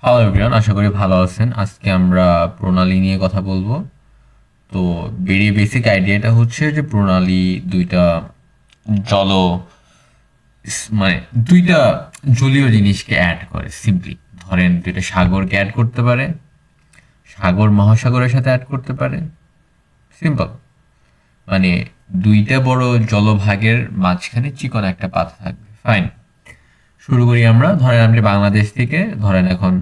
Hello everyone, আশা করি ভালো আছেন। আজকে আমরা প্রণালী নিয়ে কথা বলবো। তো ভেরি বেসিক আইডিয়াটা হচ্ছে যে প্রণালী দুইটা জল মানে দুইটা জলীয় জিনিসকে অ্যাড করে। সিম্পলি ধরেন দুইটা সাগরকে অ্যাড করতে পারে, সাগর মহাসাগরের সাথে অ্যাড করতে পারে। সিম্পল। মানে দুইটা বড় জলভাগের মাঝখানে চিকন একটা পাতা থাকবে। ফাইন, শুরু করি আমরা। ধরেন আপনি বাংলাদেশ থেকে, ধরেন এখন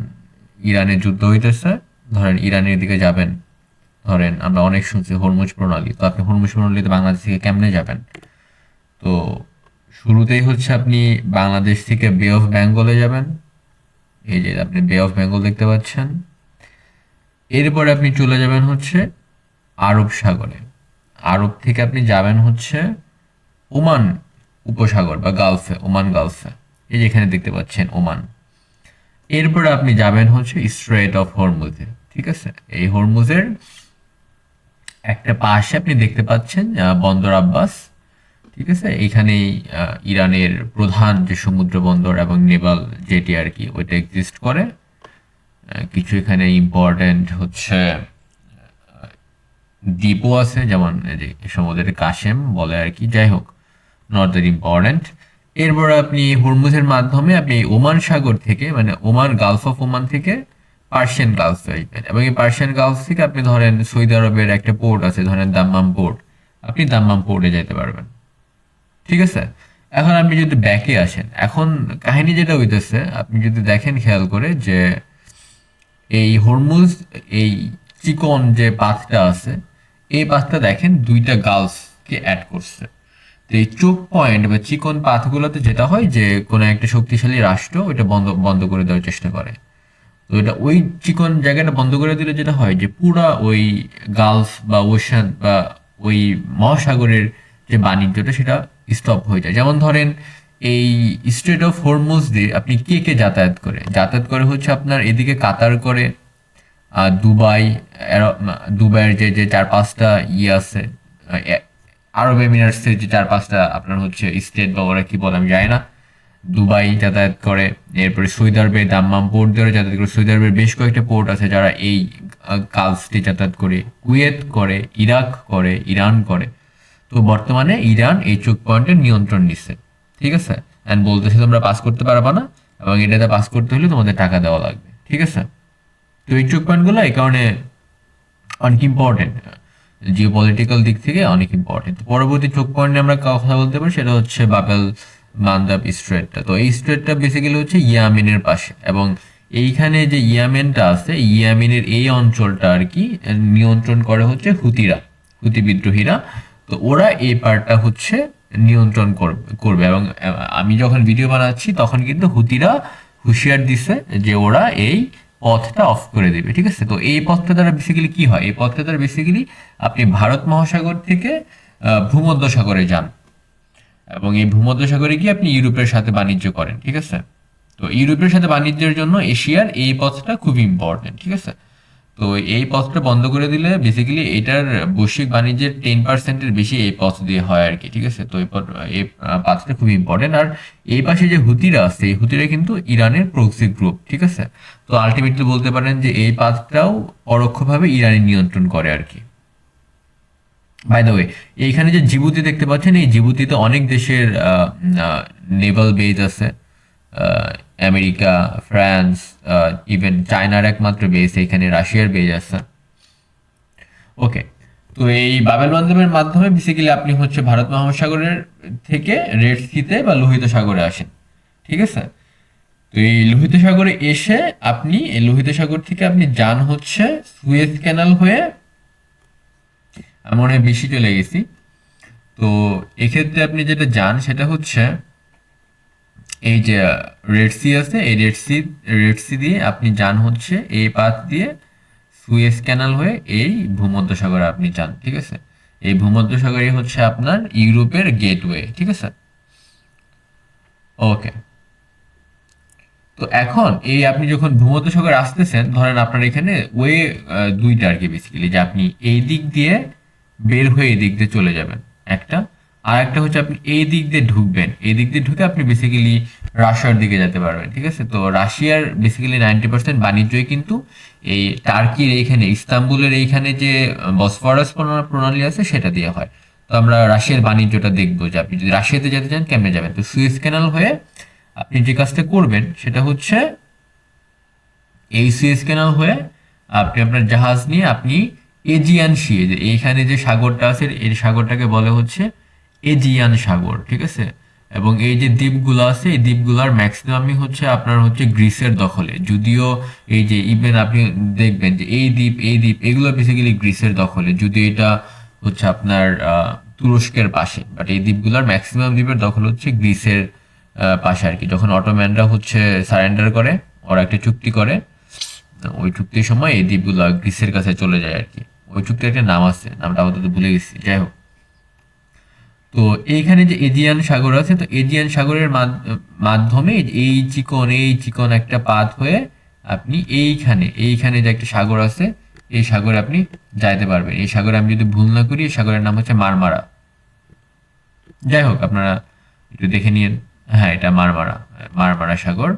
ইরানের যুদ্ধ হইতেছে, ধরেন ইরানের দিকে যাবেন। ধরেন আমরা অনেক শুনছি হরমুজ প্রণালী, তো আপনি হরমুজ প্রণালীতে বাংলাদেশ থেকে কেমনে যাবেন? তো শুরুতেই হচ্ছে আপনি বাংলাদেশ থেকে বে অফ বেঙ্গলে যাবেন। এই যে আপনি বে অফ বেঙ্গল দেখতে পাচ্ছেন। এরপরে আপনি চলে যাবেন হচ্ছে আরব সাগরে। আরব থেকে আপনি যাবেন হচ্ছে ওমান উপসাগর বা গালফে, ওমান গালফে। এই যে এখানে দেখতে পাচ্ছেন ওমান। এরপরে আপনি যাবেন হচ্ছে স্ট্রেট অফ হরমুজে। ঠিক আছে, এই হরমুজের একটা পাশে আপনি দেখতে পাচ্ছেন বন্দর আব্বাস। ঠিক আছে, এইখানেই ইরানের প্রধান যে সমুদ্র বন্দর এবং নেভাল জেটি আর কি ওইটা এক্সিস্ট করে। কিছু এখানে ইম্পর্টেন্ট হচ্ছে দ্বীপও আছে, যেমন এই যে সমুদ্রের কাশেম বলে আর কি। যাই হোক, নট দ্যাট ইম্পর্টেন্ট। এরপর আপনি হরমুজের মাধ্যমে আপনি ওমান সাগর থেকে, মানে ওমান গালফ অফ ওমান থেকে পার্সিয়ান গালফে আসবেন, এবং এই পার্সিয়ান গালফ থেকে আপনি ধরেন সৌদি আরবের একটা পোর্ট আছে, ধরেন দাম্মাম পোর্ট। আপনি দাম্মাম পোর্টে যেতে পারবেন। ঠিক আছে, এখন আপনি যদি ব্যাকে আসেন, এখন কাহিনী যেটা হইতেছে আপনি যদি দেখেন খেয়াল করে যে এই হরমুজ, এই চিকন যে পাথটা আছে, এই পাথটা দেখেন দুইটা গালফকে অ্যাড করছে। তো এই চোখ পয়েন্ট বা চিকন পাথগুলোতে যেটা হয় যে কোনো একটা শক্তিশালী রাষ্ট্র ওইটা বন্ধ বন্ধ করে দেওয়ার চেষ্টা করে। তো এটা ওই চিকন জায়গাটা বন্ধ করে দিলে যেটা হয় যে পুরা ওই গালফ বা ওশান বা ওই মহাসাগরের যে বাণিজ্যটা সেটা স্টপ হয়ে যায়। যেমন ধরেন এই স্ট্রেট অফ হরমুজ দিয়ে আপনি কে কে যাতায়াত করে হচ্ছে আপনার এদিকে কাতার করে, দুবাই, দুবাইয়ের যে যে চার পাঁচটা ইয়ে আছে, আহ, আরব এমিরেটসের যে চার পাঁচটা আপনার হচ্ছে স্টেট বা ওরা কি বলে আমি জানি না, দুবাই যাতায়াত করে। এরপরে সৌদি আরবের দাম্মাম পোর্ট ধরে যাতায়াত করে। সৌদি আরবের বেশ কয়েকটা পোর্ট আছে যারা এই গালফ দিয়ে যাতায়াত করে। কুয়েত করে, ইরাক করে, ইরান করে। তো বর্তমানে ইরান এই চোখ পয়েন্টের নিয়ন্ত্রণ নিচ্ছে। ঠিক আছে, অ্যান্ড বলতেছে তোমরা পাস করতে পারবা না, এবং এটাতে পাস করতে হলে তোমাদের টাকা দেওয়া লাগবে। ঠিক আছে, তো এই চোখ পয়েন্টগুলো এই কারণে অনেক ইম্পর্টেন্ট, জিও পলিটিক্যাল দিক থেকে অনেক ইম্পর্টেন্ট। পরবর্তী চোখ পয়েন্টে আমরা কথা বলতে পারি, সেটা হচ্ছে বাবেল মান্দাব স্ট্রেটটা। তো এই স্ট্রেটটা বেসিক্যালি হচ্ছে ইয়ামেনের পাশে, এবং এইখানে যে ইয়ামেনটা আছে, ইয়ামেনের এই অঞ্চলটা আর কি নিয়ন্ত্রণ করে হচ্ছে হুতিরা, হুতি বিদ্রোহীরা। তো ওরা এই পার্টটা হচ্ছে নিয়ন্ত্রণ করবে। এবং আমি যখন ভিডিও বানাচ্ছি তখন কিন্তু হুতিরা হুঁশিয়ার দিছে যে ওরা এই পথটা অফ করে দেবে। ঠিক আছে, তো এই পথটা দ্বারা বেসিক্যালি কি হয়, এই পথটা দ্বারা বেসিক্যালি আপনি ভারত মহাসাগর থেকে ভূমধ্য সাগরে যান, এবং এই ভূমধ্য সাগরে গিয়ে আপনি ইউরোপের সাথে বাণিজ্য করেন। ঠিক আছে, তো ইউরোপের সাথে বাণিজ্যের জন্য এশিয়ার এই পথটা খুব ইম্পর্টেন্ট। ঠিক আছে, তো এই পথটা বন্ধ করে দিলে বেসিক্যালি এটার বৈশ্বিক বাণিজ্যের 10%-এর বেশি এই পথ দিয়ে হয় আর কি। ঠিক আছে, তো এই পাথটা খুব ইম্পর্টেন্ট। আর এই পাশে যে হুতিরা আছে, এই হুতিরা কিন্তু ইরানের প্রক্সি গ্রুপ। ঠিক আছে, তো আলটিমেটলি বলতে পারেন যে এই পাথটাও পরোক্ষভাবে ইরানের নিয়ন্ত্রণ করে আর কি। বাই দ্য ওয়ে, এইখানে যে জিবুতি দেখতে পাচ্ছেন, এই জিবুতিতে অনেক দেশের নেভাল বেজ আছে। আহ, আমেরিকা, ফ্রান্স, ইভেন চায়নার একমাত্র বেস এখানে, রাশিয়ার বেজ আছে। ওকে, তো এই বাবেল মান্দাবের মাধ্যমে বেসিক্যালি আপনি হচ্ছে ভারত মহাসাগরের থেকে রেড সিতে বা লোহিত সাগরে আসেন। ঠিক আছে, তো এই লোহিত সাগরে এসে আপনি এই লোহিত সাগর থেকে আপনি যান হচ্ছে সুয়েজ ক্যানাল হয়ে। আমি মনে হয় বেশি চলে গেছি। তো এক্ষেত্রে আপনি যেটা যান সেটা হচ্ছে এই যে রেড সি আছে, এই রেড সি দিয়ে আপনি যান হচ্ছে এই পাথ দিয়ে সুয়েজ ক্যানাল হয়ে এই ভূমধ্যসাগরে আপনি যান। ঠিক আছে, এই ভূমধ্যসাগরই হচ্ছে আপনার ইউরোপের গেটওয়ে। ঠিক আছে, ওকে। তো এখন এই আপনি যখন ভূমধ্যসাগর আসতেছেন, ধরেন আপনার এখানে ওয়ে দুইটা আর কি বেসিক্যালি, যে আপনি এই দিক দিয়ে বের হয়ে এই দিক দিয়ে চলে যাবেন একটা, আর একটা হচ্ছে আপনি এই দিক দিয়ে ঢুকবেন, এই দিক দিয়ে ঢুকে আপনি বেসিক্যালি রাশিয়ার দিকে যেতে পারবেন, ঠিক আছে। তো রাশিয়ার বেসিক্যালি 90% বাণিজ্যই কিন্তু এই টার্কির এইখানে ইস্তাম্বুলের এইখানে যে বসফরাস প্রণালী আছে সেটা দিয়ে হয়। তো আমরা রাশিয়ার বাণিজ্যটা দেখবো যে আপনি যদি রাশিয়াতে যেতে চান কেমনে যাবেন। তো সুয়েজ ক্যানাল হয়ে আপনি যে কাজটা করবেন সেটা হচ্ছে এই সুয়েজ ক্যানাল হয়ে আপনি আপনার জাহাজ নিয়ে আপনি এজিয়ান সি, যে এইখানে যে সাগরটা আছে এই সাগরটাকে বলে হচ্ছে এজিয়ান সাগর, ঠিক আছে। এবং এই যে দ্বীপগুলো আছে এই দ্বীপগুলোর ম্যাক্সিমামই হচ্ছে আপনার হচ্ছে গ্রিসের দখলে, যদিও এই যে ইভেন আপনি দেখবেন যে এই দ্বীপ এগুলো বেসিক্যালি গ্রিসের দখলে, যদিও এটা হচ্ছে আপনার তুরস্কের পাশে, বাট এই দ্বীপগুলোর ম্যাক্সিমাম দ্বীপের দখল হচ্ছে গ্রিসের পাশে আর কি। যখন অটোম্যানরা হচ্ছে সারেন্ডার করে, ওরা একটা চুক্তি করে, ওই চুক্তির সময় এই দ্বীপগুলো গ্রিসের কাছে চলে যায় আর কি। ওই চুক্তির একটা নাম আছে, নামটা আপাতত ভুলে গেছি, যাই হোক। তো এইখানে যে এজিয়ান সাগর আছে, তো এজিয়ান সাগরের মাধ্যমে এই চিকন একটা পাত হয়ে আপনি এইখানে যে একটা সাগর আছে এই সাগরে আপনি যাইতে পারবেন। এই সাগরে আমি যদি ভুল না করি এই সাগরের নাম হচ্ছে মারমারা। যাই হোক, আপনারা একটু দেখে নিন। হ্যাঁ, এটা মারমারা সাগর।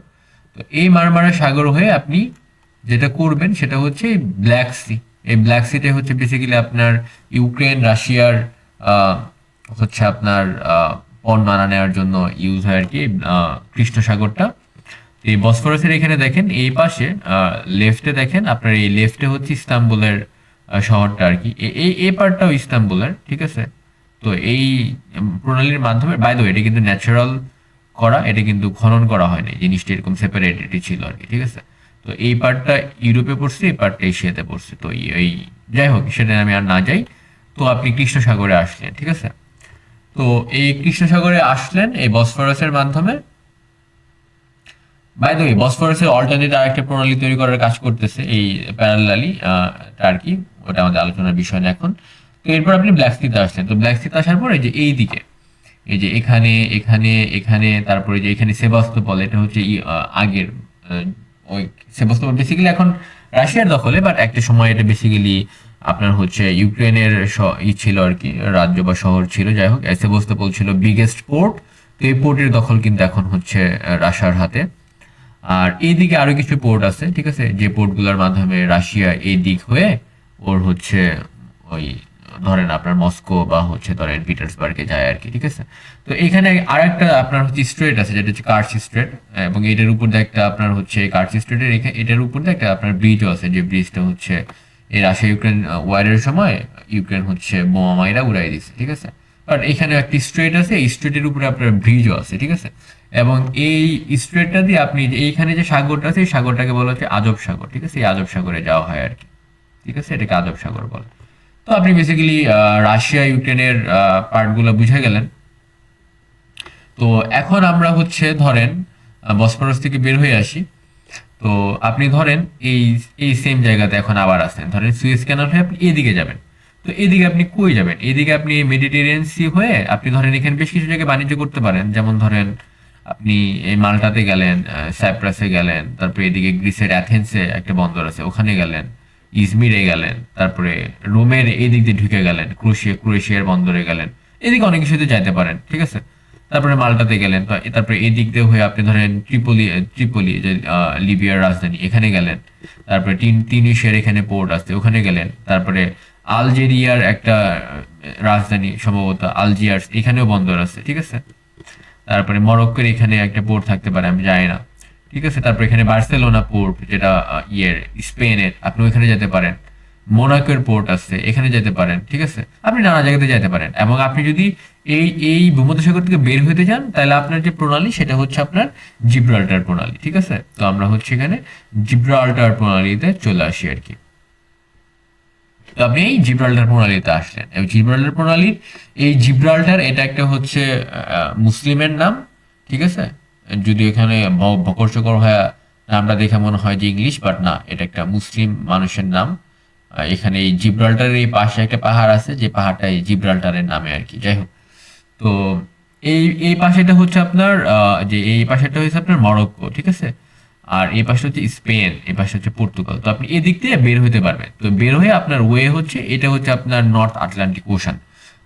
তো এই মারমারা সাগর হয়ে আপনি যেটা করবেন সেটা হচ্ছে ব্ল্যাক সি। এই ব্ল্যাক সিটা হচ্ছে বেসিক্যালি আপনার ইউক্রেন রাশিয়ার হচ্ছে আপনার পণ্য আনা নেওয়ার জন্য ইউজ হয় আর কি, কৃষ্ণ সাগরটা। এই বসফরাসের এখানে দেখেন এই পাশে লেফটে দেখেন আপনার, এই লেফটে হচ্ছে ইস্তাম্বুলের শহরটা আর কি, এই পার্টটাও ইস্তাম্বুলের, ঠিক আছে। তো এই প্রণালীর মাধ্যমে, বাই দ্য ওয়ে, এটা কিন্তু ন্যাচারাল করা, এটা কিন্তু খনন করা হয়নি, জিনিসটা এরকম সেপারেটেডই ছিল আর কি, ঠিক আছে। তো এই পার্টটা ইউরোপে পড়ছে, এই পার্টটা এশিয়াতে পড়ছে। তো এই যাই হোক, সেটা আমি আর না যাই। তো আপনি কৃষ্ণ সাগরে আসলেন, ঠিক আছে। তো এই কৃষ্ণ সাগরে আসলেন এই বসফরাসের মাধ্যমে। বাই দ্য ওয়ে, বসফরাসের অল্টারনেট আর একটা প্রণালী তৈরি করার কাজ করতেছে এই প্যারালালি টার্কি, ওটা আমাদের আলোচনার বিষয় না এখন। তো এরপর আপনি ব্ল্যাক সিতে আসলেন। তো ব্ল্যাক সিতে আসার পর এই যে এই দিকে, এই যে এখানে তারপরে যে এখানে সেভাস্তোপল, এটা হচ্ছে আগের ওই সেভাস্তোপল বেসিক্যালি এখন রাশিয়ার দখলে, বাট একটা সময় এটা বেসিক্যালি আপনার হচ্ছে ইউক্রেনের ছিল আর কি, রাজ্য বা শহর ছিল। যাই হোক, সেভাস্তোপল ছিল বিগেস্ট পোর্ট। তো এই পোর্টের দখল কিন্তু এখন হচ্ছে রাশিয়ার হাতে। আর এইদিকে আরো কিছু পোর্ট আছে, ঠিক আছে, যে পোর্টগুলোর মাধ্যমে রাশিয়া এই দিক হয়ে ওর হচ্ছে ওই ধরেন আপনার মস্কো বা হচ্ছে ধরেন পিটার্সবার্গে যায় আর কি, ঠিক আছে। তো এখানে আরেকটা আপনার হচ্ছে স্ট্রেট আছে যেটা হচ্ছে কার্চ স্ট্রেট, এবং এটার উপর দিয়ে একটা আপনার হচ্ছে কার্চ স্ট্রেটের এটার উপর দিয়ে একটা আপনার ব্রিজও আছে, যে ব্রিজটা হচ্ছে এই রাশিয়া ইউক্রেন ওয়ারের সময় ইউক্রেন হচ্ছে বোমা মাইরা উড়াই দিচ্ছে, ঠিক আছে। বাট এখানে একটি স্ট্রেট আছে, এই স্ট্রেটের উপরে আপনার ব্রিজও আছে, ঠিক আছে। এবং এই স্ট্রেটটা দিয়ে আপনি যে এইখানে যে সাগরটা আছে এই সাগরটাকে বলা হচ্ছে আজব সাগর, ঠিক আছে। এই আজব সাগরে যাওয়া হয় আর কি, ঠিক আছে, এটাকে আজব সাগর বলে। তো আপনি বেসিক্যালি রাশিয়া ইউক্রেনের পার্টগুলো বুঝে গেলেন। তো এখন আমরা হচ্ছে ধরেন বসফরাস থেকে বের হয়ে আসি। তো আপনি ধরেন এই এই সেম জায়গাতে এখন আবার আসেন, ধরেন সুয়েজ ক্যানাল হয়ে আপনি এদিকে যাবেন। তো এদিকে আপনি কই যাবেন? এদিকে আপনি মেডিটেরিয়ান সি হয়ে আপনি ধরেন এখানে বেশ কিছু জায়গায় বাণিজ্য করতে পারেন, যেমন ধরেন আপনি এই মাল্টাতে গেলেন, সাইপ্রাসে গেলেন, তারপরে এদিকে গ্রিসের অ্যাথেন্সে একটা বন্দর আছে ওখানে গেলেন, ইজমিরে গেলেন, তারপরে রোমের এই দিক দিয়ে ঢুকে গেলেন, ক্রোয়েশিয়ার বন্দরে গেলেন, এদিকে অনেক কিছুতে যাইতে পারেন, ঠিক আছে। তারপরে মাল্টাতে গেলেন, তো তারপরে এই দিক দিয়ে হয়ে আপনি ধরেন ট্রিপলি যে লিবিয়ার রাজধানী, এখানে গেলেন। তারপরে তিউনিসিয়ার এখানে পোর্ট আছে ওখানে গেলেন। তারপরে আলজেরিয়ার একটা রাজধানী সম্ভবত আলজিয়ার্স, এখানেও বন্দর আছে, ঠিক আছে। তারপরে মরক্কোর এখানে একটা পোর্ট থাকতে পারে, আমি জানি না, ঠিক আছে। তারপরে এখানে বার্সেলোনা পোর্ট, যেটা স্পেনের, আপনি ওইখানে যেতে পারেন। মোনাকোর পোর্ট আছে, এখানে যেতে পারেন, ঠিক আছে। আপনি নানা জায়গাতে যেতে পারেন। এবং আপনি যদি এই ভূমধ্যসাগর থেকে বের হতে চান তাহলে আপনার যে প্রণালী সেটা হচ্ছে আপনার জিব্রাল্টার প্রণালী, ঠিক আছে। তো আমরা হচ্ছে এখানে জিব্রাল্টার প্রণালীতে চলে আসি আর কি। তো আপনি এই জিব্রাল্টার প্রণালীতে আসলেন, এবং জিব্রাল্টার প্রণালীর এই জিব্রাল্টার এটা একটা হচ্ছে মুসলিমের নাম, ঠিক আছে। যদি এখানে ভকর্ষকর হয় নামটা দেখে মনে হয় যে ইংলিশ, বাট না, এটা একটা মুসলিম মানুষের নাম। এখানে এই জিব্রাল্টারের এই পাশে একটা পাহাড় আছে, যে পাহাড়টা এই জিব্রাল্টারের নামে আর কি। যাই হোক, তো এই পাশেটা হচ্ছে আপনার যে এই পাশেটা হচ্ছে আপনার মরক্কো, ঠিক আছে। আর এই পাশে হচ্ছে স্পেন, এই পাশে হচ্ছে পর্তুগাল। তো আপনি এদিক দিয়ে বের হতে পারবেন। তো বের হয়ে আপনার ওয়ে হচ্ছে এটা হচ্ছে আপনার নর্থ আটলান্টিক ওশান।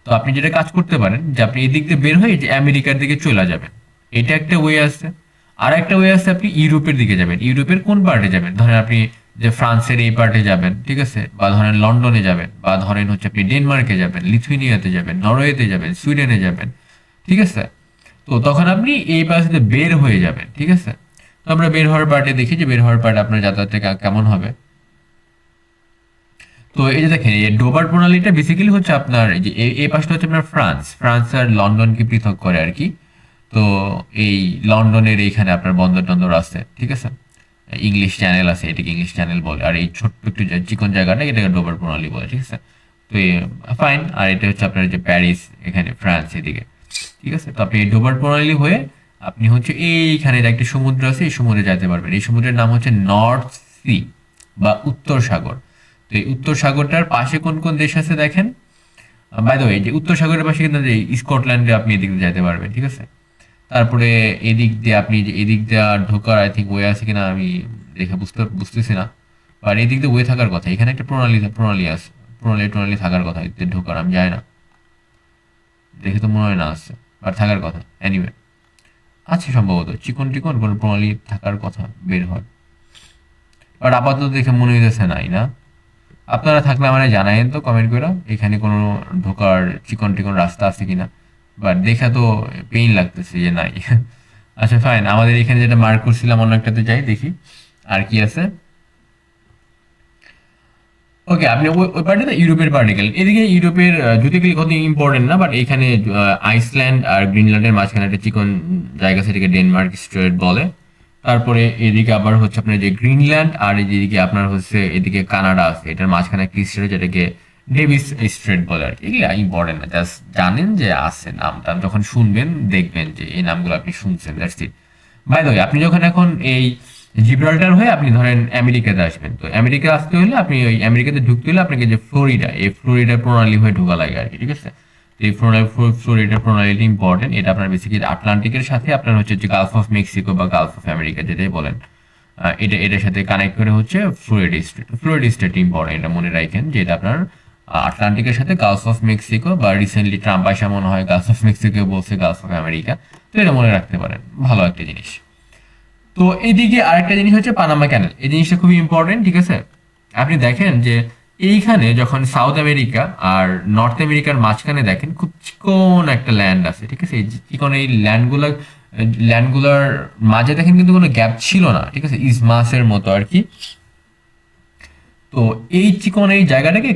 তো আপনি যেটা কাজ করতে পারেন যে আপনি এই দিক দিয়ে বের হয়ে যে আমেরিকার দিকে চলে যাবেন, এটা একটা ওয়ে আছে। আর একটা ওয়ে আছে, আপনি ইউরোপের দিকে যাবেন। ইউরোপের কোন পার্টে যাবেন? ধরেন আপনি যে ফ্রান্সের এই পার্টে যাবেন, ঠিক আছে, বা ধরেন লন্ডনে যাবেন, বা ধরেন হচ্ছে আপনি ডেনমার্কে যাবেন, লিথুয়েনিয়াতে যাবেন, নরওয়েতে যাবেন, সুইডেনে যাবেন, ঠিক আছে। তো তখন আপনি এই পাশে বের হয়ে যাবেন, ঠিক আছে। তো আমরা বের হওয়ার পার্টে দেখি যে বের হওয়ার পার্ট আপনার যাতায়াতে কেমন হবে। তো এই যে দেখেন, এই ডোবার প্রণালীটা বেসিক্যালি হচ্ছে আপনার এই যে এই পাশটা হচ্ছে আপনার ফ্রান্স। ফ্রান্স আর লন্ডনকে পৃথক করে আর কি। তো এই লন্ডনের এইখানে আপনার বন্দর টন্দর আছে, ঠিক আছে। ইংলিশ চ্যানেল আছে, এটাকে ইংলিশ চ্যানেল বলে। আর এই ছোট্ট একটু চিকন জায়গাটা এটাকে ডোবার প্রণালী বলে, ঠিক আছে। তো ফাইন। আর এটা হচ্ছে আপনার যে প্যারিস, এখানে ফ্রান্স এদিকে, ঠিক আছে। তো আপনি এই ডোবার প্রণালী হয়ে আপনি হচ্ছে এইখানে যে একটা সমুদ্র আছে, এই সমুদ্রে যেতে পারবেন। এই সমুদ্রের নাম হচ্ছে নর্থ সি বা উত্তর সাগর। তো এই উত্তর সাগরটার পাশে কোন কোন দেশ আছে দেখেন। বাই দ্য ওয়ে, যে উত্তর সাগরের পাশে কিন্তু যে স্কটল্যান্ডে আপনি এদিক দিয়ে যেতে পারবেন, ঠিক আছে। তারপরে এদিক দিয়ে আপনি যে এদিক দিয়ে ঢোকার আই থিঙ্ক ওয়ে আছে কিনা আমি দেখে বুঝতেছি না। আর এদিক দিয়ে ওয়ে থাকার কথা, এখানে একটা প্রণালী আছে, প্রণালী থাকার কথা এদিক দিয়ে ঢোকার, আমি জানি না, দেখে তো মনে হয় না আসছে, আর থাকার কথা এনিওয়ে আছে সম্ভবত। চিকন টিকন কোনো প্রণালী থাকার কথা বের হয়, বাট আপাতত দেখে মনে হইতেছে নাই, না? আপনারা থাকলে মানে জানাইন তো কমেন্ট করে এখানে কোনো ঢোকার চিকন টিকন রাস্তা আছে কিনা। বাট দেখা তো পেইন লাগতেছে যে নাই। আচ্ছা ফাইন, আমাদের এখানে যেটা মার্ক করছিলাম অন্য একটাতে যাই দেখি আর কি আছে। ওকে, আপনি ওই পার্টিতে ইউরোপের পার্টি গেলেন। এদিকে ইউরোপের যদি গেলে কত ইম্পর্টেন্ট না, বাট এখানে আইসল্যান্ড আর গ্রিনল্যান্ডের মাঝখানে একটা চিকন জায়গা, সেটাকে ডেনমার্ক স্ট্রেট বলে। তারপরে এদিকে আবার হচ্ছে আপনার যে গ্রিনল্যান্ড, আর এদিকে আপনার হচ্ছে এদিকে কানাডা আছে, এটার মাঝখানে একটা স্ট্রেট যেটাকে ডেভিস স্ট্রেট বলে আর কি। এগুলো ইম্পর্টেন্ট না, জাস্ট জানেন যে আছে নামটা, যখন শুনবেন দেখবেন যে এই নামগুলো আপনি শুনছেন, that's it. By the way, আপনি যখন এখন এই জিব্রাল্টার হয়ে আপনি ধরেন আমেরিকাতে আসবেন, তো আমেরিকা আসতে হলে আপনি ওই আমেরিকাতে ঢুকতে হলে আপনাকে যে ফ্লোরিডা, এই ফ্লোরিডা প্রণালী হয়ে ঢোকা লাগে আর কি, ঠিক আছে। তো এই ফ্লোরিডা প্রণালীটা ইম্পর্টেন্ট। এটা আপনার বেসিক্যালি আটলান্টিকের সাথে আপনার হচ্ছে যে গালফ অফ মেক্সিকো বা গালফ অফ আমেরিকা যেটাই বলেন, এটার সাথে কানেক্ট করে হচ্ছে Florida state. Florida state important, এটা মনে রাখেন যে এটা আপনার আটলান্টিকের সাথে গালফ অফ মেক্সিকো, বা রিসেন্টলি ট্রাম্প আসা মনে হয় গালফ অফ মেক্সিকো বলছে গালফ অফ আমেরিকা। তো এটা মনে রাখতে পারেন, ভালো একটা জিনিস। তো এইদিকে আরেকটা জিনিস হচ্ছে পানামা ক্যানেল। এই জিনিসটা খুবই ইম্পর্টেন্ট, ঠিক আছে। আপনি দেখেন যে এইখানে যখন সাউথ আমেরিকা আর নর্থ আমেরিকার মাঝখানে দেখেন খুব চিকন একটা ল্যান্ড আছে, ঠিক আছে। এই চিকন এই ল্যান্ডগুলার মাঝে দেখেন কিন্তু কোনো গ্যাপ ছিল না, ঠিক আছে, ইসমাসের মতো আর কি। তো এই চিকন এই জায়গাটাকে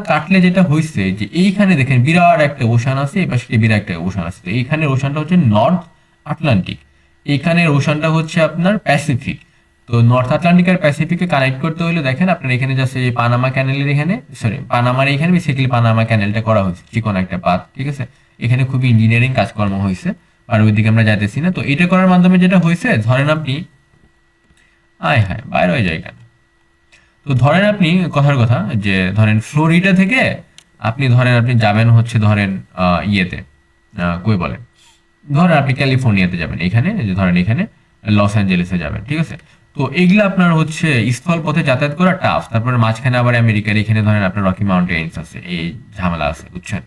কাটলে যেটা হয়েছে যে এইখানে দেখেন বিরাট একটা ওশান আছে, এই পাশে বিরাট একটা ওশান আছে। তো এইখানে ওশানটা হচ্ছে নর্থ আটলান্টিক, এইখানের ওশানটা হচ্ছে আপনার প্যাসিফিক। তো নর্থ আটলান্টিক আর প্যাসিফিককে কানেক্ট করতে হলে দেখেন আপনার এখানে জাস্ট এই পানামা ক্যানেলের এখানে, সরি পানামার এখানে বেসিক্যালি পানামা ক্যানেলটা করা হয়েছে, চিকন একটা পাত, ঠিক আছে। এখানে খুবই ইঞ্জিনিয়ারিং কাজকর্ম হয়েছে, আর ওইদিকে আমরা যাইতেছি না। তো এটা করার মাধ্যমে যেটা হয়েছে, ধরেন আপনি আয় হায় বাইরে হয়ে যায় কেন। তো ধরেন আপনি কথার কথা যে ধরেন ফ্লোরিডা থেকে আপনি যাবেন হচ্ছে ধরেন ইয়েতে, কই বলে, ধরেন আপনি ক্যালিফোর্নিয়াতে যাবেন, এখানে যে ধরেন এখানে লস অ্যাঞ্জেলেসে যাবেন, ঠিক আছে। তো এগুলো আপনার হচ্ছে স্থল পথে যাতায়াত করা টাফ। তারপরে মাঝখানে আবার আমেরিকার এখানে ধরেন আপনার রকি মাউন্টেন্স আছে, এই ঝামেলা আছে, বুঝছেন।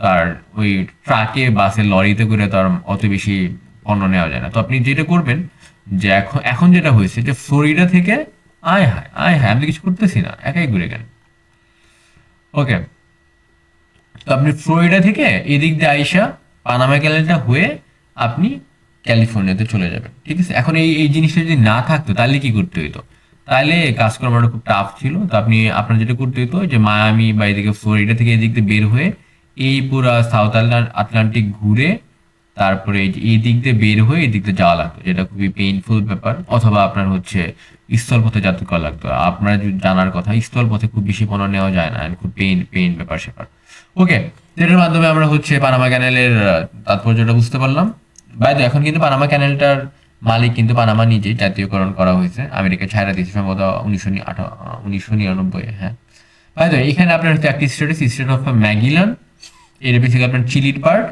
তার ওই ট্রাকে বাসে লরিতে করে তো আর অত বেশি পণ্য নেওয়া যায় না। তো আপনি যেটা করবেন যে এখন এখন যেটা হয়েছে যে ফ্লোরিডা থেকে আয় হায় আমি কিছু করতেছি না, একাই ঘুরে গেল। ওকে, তো আপনি ফ্লোরিডা থেকে এদিক দিয়ে আইসা পানামা ক্যানেলটা হয়ে আপনি ক্যালিফোর্নিয়াতে চলে যাবেন, ঠিক আছে। এখন এই এই জিনিসটা যদি না থাকতো তাহলে কি করতে হইতো? তাহলে কাজকর্মটা খুব টাফ ছিল। তো আপনার যেটা করতে হইতো যে মায়ামি বা এদিকে ফ্লোরিডা থেকে এদিক দিয়ে বের হয়ে এই পুরা সাউথ আটলান্টিক ঘুরে তারপরে এই দিক দিয়ে বের হয়ে এই দিক দিয়ে যাওয়া লাগতো, যেটা খুবই পেইনফুল ব্যাপার। অথবা আপনার হচ্ছে স্থলপথে যাত্রা করা লাগতো। আপনার যদি জানার কথা, স্থলপথে খুব বেশি পণ্য নেওয়া যায় না, and খুব পেইন ব্যাপার স্যাপার। ওকে, এটার মাধ্যমে আমরা হচ্ছে পানামা ক্যানেলের তাৎপর্যটা বুঝতে পারলাম। বাইরে এখন কিন্তু পানামা ক্যানেলটার মালিক কিন্তু পানামা নিজেই জাতীয়করণ করা হয়েছে, আমেরিকা ছাড়া দিয়েছে সম্ভবত 1999, হ্যাঁ। বাইরে এখানে আপনার হচ্ছে একটি স্টেট অফ ম্যাগিলান, এটা বেসিক্যালি আপনার চিলির পার্ট।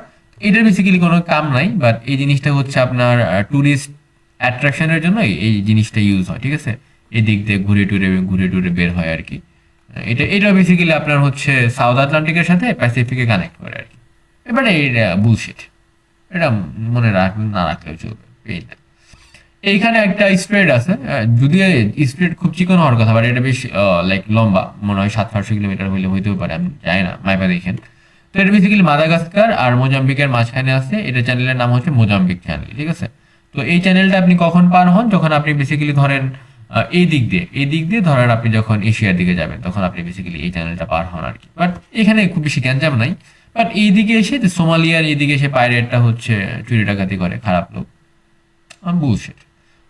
এটার বেসিক্যালি কোনো কাম নাই, বাট এই জিনিসটা হচ্ছে আপনার ট্যুরিস্ট অ্যাট্রাকশনের জন্য এই জিনিসটা ইউজ হয়, ঠিক আছে। এদিক দিয়ে ঘুরে টুরে বের হয় আর কি। এটা বেসিক্যালি আপনার হচ্ছে সাউথ আটলান্টিকের সাথে প্যাসিফিকে কানেক্ট করে আর কি। এবারে এটা বুলশিট, এটা মনে না রাখলেও চলবে, পেইন না। এইখানে একটা স্প্রেড আছে, যদিও স্প্রেড খুব চিকন হওয়ার কথা, বাট এটা বেশ লাইক লম্বা, মনে হয় 700-800 কিলোমিটার হইলে হইতেও পারে, আমি জানি না, মাইপা দেখেন। তো এটা বেসিক্যালি মাদাগাস্কার আর মোজাম্বিকের মাঝখানে আছে। এটা চ্যানেলের নাম হচ্ছে মোজাম্বিক চ্যানেল, ঠিক আছে। তো এই চ্যানেলটা আপনি কখন পার হন, যখন আপনি বেসিক্যালি ধরেন এই দিক দিয়ে ধরেন আপনি যখন এশিয়ার দিকে যাবেন, তখন আপনি বেসিক্যালি এই চ্যানেলটা পার হন আর কি। বাট এখানে খুব বেশি গ্যাঞ্জাম নাই। বাট এইদিকে এসে যে সোমালিয়ার এইদিকে এসে পাইরেটটা হচ্ছে চুরি ডাকাতি করে, খারাপ লোক, বুলশিট।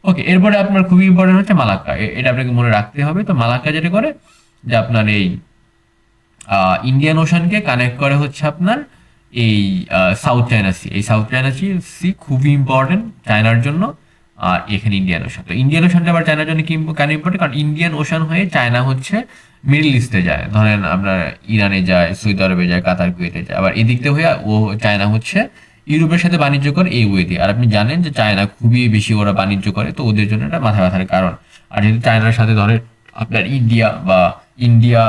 ওকে, এরপরে আপনার খুবই ইম্পর্টেন্ট হচ্ছে মালাক্কা। এটা আপনাকে মনে রাখতে হবে। তো মালাক্কা যেটা করে যে আপনার এই ইন্ডিয়ান ওশানকে কানেক্ট করে হচ্ছে আপনার এই সাউথ চায়না সি। এই সাউথ চায়না সি খুবই ইম্পর্টেন্ট চায়নার জন্য। আর এখানে ইন্ডিয়ান ওশান, তো ইন্ডিয়ান ওশানটা আবার চায়নার জন্য কি কেন ইম্পর্টেন্ট, কারণ ইন্ডিয়ান ওশান হয়ে চায়না হচ্ছে মিডল ইস্টে যায়, ধরেন আপনার ইরানে যায়, সৌদি আরবে যায়, কাতার, কুয়েতে যায়। আবার এদিকতে হয়ে ও চায়না হচ্ছে ইউরোপের সাথে বাণিজ্য করে এই ওয়ে দিয়ে। আর আপনি জানেন যে চায়না খুবই বেশি ওরা বাণিজ্য করে, তো ওদের জন্য এটা মাথা ব্যথার কারণ। আর যদি চায়নার সাথে ধরেন আপনার ইন্ডিয়া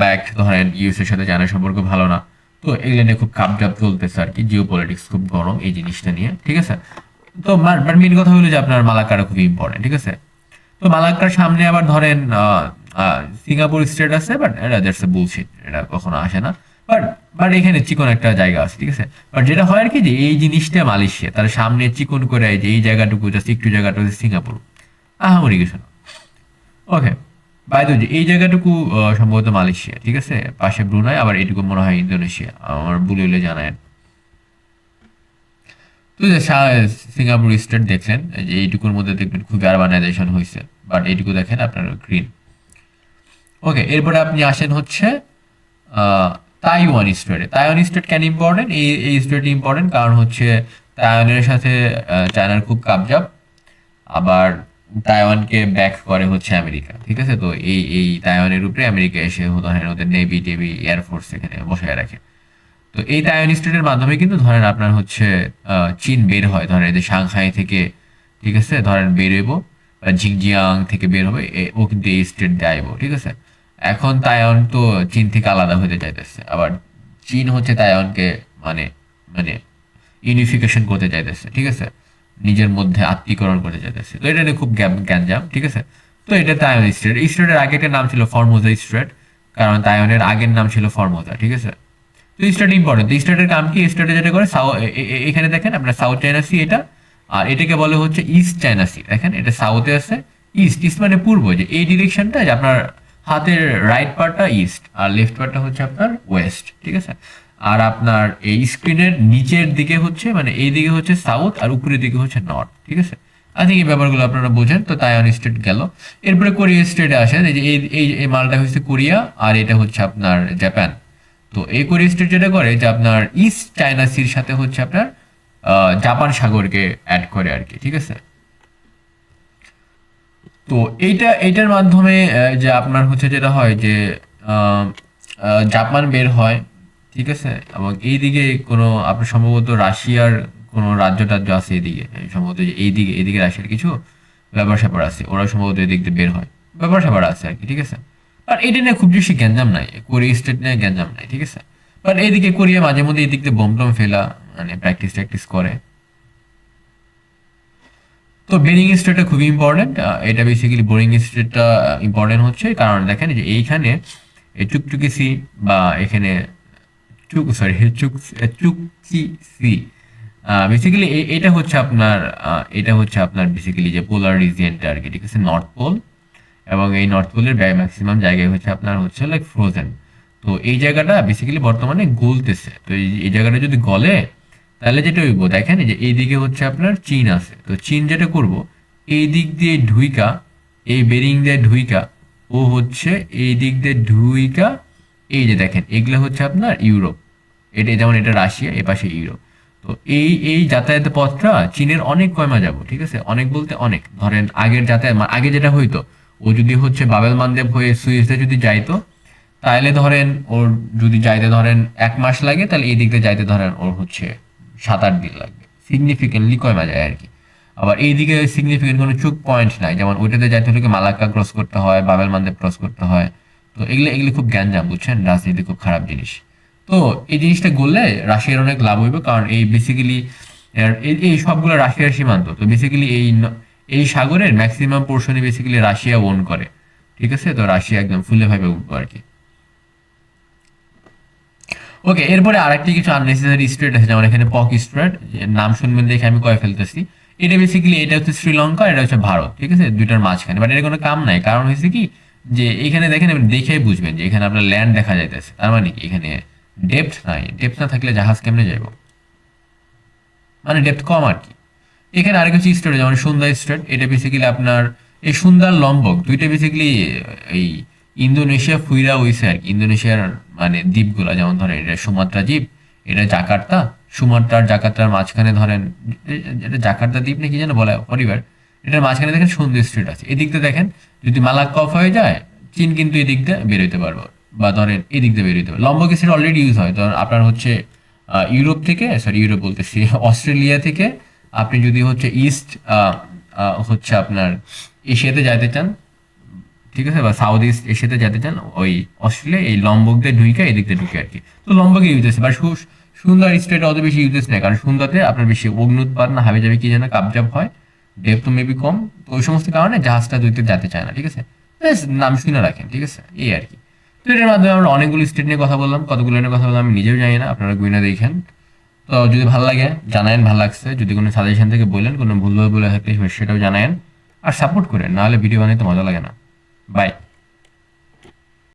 ব্যাক ধরেন ইউএস এর সাথে চায়নার সম্পর্ক ভালো না, তো এগুলো নিয়ে খুব কাপজাপ চলতেছে আর কি, জিও পলিটিক্স খুব গরম এই জিনিসটা নিয়ে, ঠিক আছে। তো মেন কথা হলো যে আপনার মালাক্কাটা খুবই ইম্পর্টেন্ট, ঠিক আছে। তো মালাক্কার সামনে আবার ধরেন সিঙ্গাপুর স্টেট আছে, বাট এটা দ্যাটস এ বুলশিট, এটা কখনো আসে না। বাট বাট এখানে চিকন একটা জায়গা আছে, ঠিক আছে। বাট যেটা হয় আর কি, যে এই জিনিসটা মালয়েশিয়া তার সামনে চিকন করে, যে এই জায়গাটুকু জাস্ট একটু জায়গাটা হচ্ছে সিঙ্গাপুর, আহামরি কিছু না। ওকে, বাই দ্য ওয়ে, এই জায়গাটুকু সম্ভবত মালয়েশিয়া, ঠিক আছে, পাশে ব্রুনাই, আবার এটুকু মনে হয় ইন্দোনেশিয়া, আমার ভুল হলে জানায়। তো যে সিঙ্গাপুর স্টেট দেখলেন, যে এইটুকুর মধ্যে দেখবেন খুবই আরবানাইজেশন হয়েছে, বাট এইটুকু দেখেন আপনার গ্রিন। ওকে, এরপরে আপনি আসেন হচ্ছে তাইওয়ান স্টেটে। তাইওয়ান স্টেট কেন ইম্পর্টেন্ট? এই স্টেট ইম্পর্টেন্ট কারণ হচ্ছে তাইওয়ানের সাথে চায়নার খুব কাবজাব, আবার তাইওয়ানকে ব্যাক করে হচ্ছে আমেরিকা, ঠিক আছে। তো এই তাইওয়ানের উপরে আমেরিকা এসে ধরেন ওদের নেভি টেভি এয়ারফোর্স এখানে বসায় রাখে। তো এই তাইওয়ান স্টেটের মাধ্যমে কিন্তু ধরেন আপনার হচ্ছে চীন বের হয়, ধরেন এই যে সাংহাই থেকে, ঠিক আছে, ধরেন বের হইব বা জিংজিয়াং থেকে বের হবে, ও কিন্তু এই স্টেট দেয়ব, ঠিক আছে। এখন তাইওয়ান তো চীন থেকে আলাদা হতে চাইতেছে, আবার চীন হচ্ছে তাইওয়ানকে মানে মানে ইউনিফিকেশন করতে চাইতেছে, ঠিক আছে, নিজের মধ্যে আত্মীকরণ করতে চাইতেছে। তো এটা নিয়ে খুব গ্যাঞ্জাম, ঠিক আছে। তো এটা তাইওয়ান স্টেট। এই স্টেটের আগে একটা নাম ছিল ফরমোজা স্টেট, কারণ তাইওয়ানের আগের নাম ছিল ফরমোজা, ঠিক আছে। তো স্টেট ইম্পর্টেন্ট। তো স্টেটের কাম কি? স্টেটে যেটা করে এখানে দেখেন আপনার সাউথ চায়না সি এটা, আর এটাকে বলে হচ্ছে ইস্ট চায়না সি। দেখেন এটা সাউথে আছে, ইস্ট ইস্ট মানে পূর্ব, যে এই ডিরেকশনটা, যে আপনার হাতের রাইট পার্টটা ইস্ট আর লেফট পার্টটা হচ্ছে আপনার ওয়েস্ট, ঠিক আছে। আর আপনার এই স্ক্রিনের নিচের দিকে হচ্ছে মানে এই দিকে হচ্ছে সাউথ, আর উপরের দিকে হচ্ছে নর্থ, ঠিক আছে। আই থিঙ্ক এই ব্যাপারগুলো আপনারা বোঝেন। তো তাইওয়ান স্টেট গেল। এরপরে কোরিয়া স্টেটে আসেন, এই যে এই মালটা হচ্ছে কোরিয়া, আর এটা হচ্ছে আপনার জাপান। তো এই কোরিয়া স্টেট যেটা করে যে আপনার ইস্ট চায়না সির সাথে হচ্ছে আপনার জাপান সাগরকে অ্যাড করে আর কি, ঠিক আছে। তো এইটার মাধ্যমে যে আপনার হচ্ছে যেটা হয় যে আহ, জাপান বের হয়, ঠিক আছে। এবং এইদিকে কোনো আপনার সম্ভবত রাশিয়ার কোনো রাজ্য টাজ্য আছে এদিকে, সম্ভবত যে এইদিকে রাশিয়ার কিছু ব্যাপার স্যাপার আছে, ওরা সম্ভবত এদিক দিয়ে বের হয়, ব্যাপার স্যাপার আছে আর কি, ঠিক আছে। আর এটা নিয়ে খুব বেশি গ্যাঞ্জাম নাই, কোরিয়া স্টেট নিয়ে গ্যাঞ্জাম নাই, ঠিক আছে। বাট এইদিকে কোরিয়া মাঝে মধ্যে এদিক দিয়ে বোম টোম ফেলা মানে প্র্যাকটিস করে। তো বেরিং স্টেটটা খুবই ইম্পর্টেন্ট। এটা বেসিক্যালি বোরিং স্টেটটা ইম্পর্টেন্ট হচ্ছে কারণ দেখেন যে এইখানে এই চুকচুকি সি বা এখানে চুকচি সি, বেসিক্যালি এটা হচ্ছে আপনার বেসিক্যালি যে পোলার রিজিয়নটা আর কি, ঠিক আছে, নর্থ পোল। এবং এই নর্থ পোলের ম্যাক্সিমাম জায়গায় হচ্ছে আপনার হচ্ছে লাইক ফ্রোজেন। তো এই জায়গাটা বেসিক্যালি বর্তমানে গলতেছে। তো এই জায়গাটা যদি গলে, তাহলে যেটা হইব দেখেন যে এইদিকে হচ্ছে আপনার চীন আছে। তো চীন যেটা করব, এই দিক দিয়ে ঢুইকা, এই বেরিং দিয়ে ঢুইকা, ও হচ্ছে এই দিক দিয়ে ঢুইকা, এই যে দেখেন এগুলো হচ্ছে আপনার ইউরোপ, এটা যেমন এটা রাশিয়া, এ পাশে ইউরোপ। তো এই যাতায়াতের পথটা চীনের অনেক কয়মা যাব, ঠিক আছে, অনেক বলতে অনেক। ধরেন আগের যাতায়াত আগে যেটা হইতো, ও যদি হচ্ছে বাবেল মানদেব হয়ে সুইসে যদি যাইতো, তাহলে ধরেন ওর যদি যাইতে ধরেন 1 মাস লাগে, তাহলে এই দিক দিয়ে যাইতে ধরেন ওর হচ্ছে 7-8 দিন লাগবে, সিগনিফিকেন্টলি কয়মা যায় আর কি। আবার এইদিকে সিগনিফিকেন্ট কোনো চুক পয়েন্ট নাই, যেমন ওইটাতে যাইতে হলে মালাক্কা ক্রস করতে হয়, বাবেল মানদেব ক্রস করতে হয়। তো তো এগুলো এগুলো খুব গ্যাঞ্জাম, বুঝছেন, রাজনীতি খুব খারাপ জিনিস। তো এই জিনিসটা করলে রাশিয়ার অনেক লাভ হইবে, কারণ এই বেসিক্যালি এই সবগুলো রাশিয়ার সীমান্ত, তো বেসিক্যালি এই সাগরের ম্যাক্সিমাম পোর্শনই বেসিক্যালি রাশিয়া ওন করে, ঠিক আছে? তো রাশিয়া একদম ফুলে ভাবে উঠবো আর কি। ওকে, এরপরে আরেকটি কিছু আননেসেসারি স্ট্রেট আছে, যেমন এখানে পক স্ট্রেট, নাম শুনবেন দেখে আমি কয়ে ফেলতেছি। এটা বেসিক্যালি এটা হচ্ছে শ্রীলঙ্কা, এটা হচ্ছে ভারত, ঠিক আছে, দুইটার মাঝখানে। বাট এর কোনো কাম নাই, কারণ হয়েছে কি যে এখানে দেখেন, আপনি দেখেই বুঝবেন যে এখানে আপনার ল্যান্ড দেখা যাইতেছে, তার মানে কি এখানে ডেপথ নাই। ডেপথ না থাকলে জাহাজ কেমনে যাইব, মানে ডেপথ কম আর কি। এখানে আরেক কিছু স্টেট যেমন সুন্দর স্টেট, এটা বেসিক্যালি আপনার এই সুন্দর লম্বক দুইটা বেসিক্যালি এই ইন্দোনেশিয়া ফুইরা হইছে আর কি। ইন্দোনেশিয়ার মানে দ্বীপগুলা, যেমন ধরেন এটা সুমাত্রা দ্বীপ, এটা জাকার্তা, সুমাত্রার জাকার্তার মাঝখানে ধরেন এটা জাকার্তা দ্বীপ নাকি যেন বলা পরিবার, এটার মাঝখানে দেখেন সুন্দর স্ট্রিট আছে। এদিক দিয়ে দেখেন যদি মালাক্কা অফ হয়ে যায়, চীন কিন্তু এদিক দিয়ে বেরোতে পারবো, বা ধরেন এদিক দিয়ে বেরোতে পারবো। লম্বক স্ট্রিট অলরেডি ইউজ হয়, ধরেন আপনার হচ্ছে ইউরোপ থেকে, সরি ইউরোপ বলতেছি, অস্ট্রেলিয়া থেকে আপনি যদি হচ্ছে ইস্ট হচ্ছে আপনার এশিয়াতে যাইতে চান, ঠিক আছে, বা সাউথ ইস্ট এশিয়াতে যেতে চান, ওই অস্ট্রেলিয়া এই লম্বক দিয়ে ঢুকে এদিক দিয়ে ঢুকে আর কি। তো লম্বকে ইউজ আছে, বা সুন্দর স্টেট অত বেশি ইউজেস নেই, কারণ সুন্দরতে আপনার বেশি অগ্নি উৎপাদ না হাবি যাবে কি যেন কাবজাব হয়, ডেপ তো মেবি কম, তো ওই সমস্ত কারণে জাহাজটা দুইতে যেতে চায় না, ঠিক আছে। ব্যাস নাম শুনে রাখেন, ঠিক আছে, এই আর কি। তো এটার মাধ্যমে আমরা অনেকগুলো স্টেট নিয়ে কথা বললাম, কতগুলো নিয়ে কথা বললাম আমি নিজেও জানি না, আপনারা গুইনা দেখেন। তো যদি ভালো লাগে জানায়েন, ভালো লাগছে, যদি কোনো সাজেশন থেকে বললেন, কোনো ভুল বলে থাকলে সেটাও জানায়েন, আর সাপোর্ট করেন, নাহলে ভিডিও বানাইতে মজা লাগে না। বাই।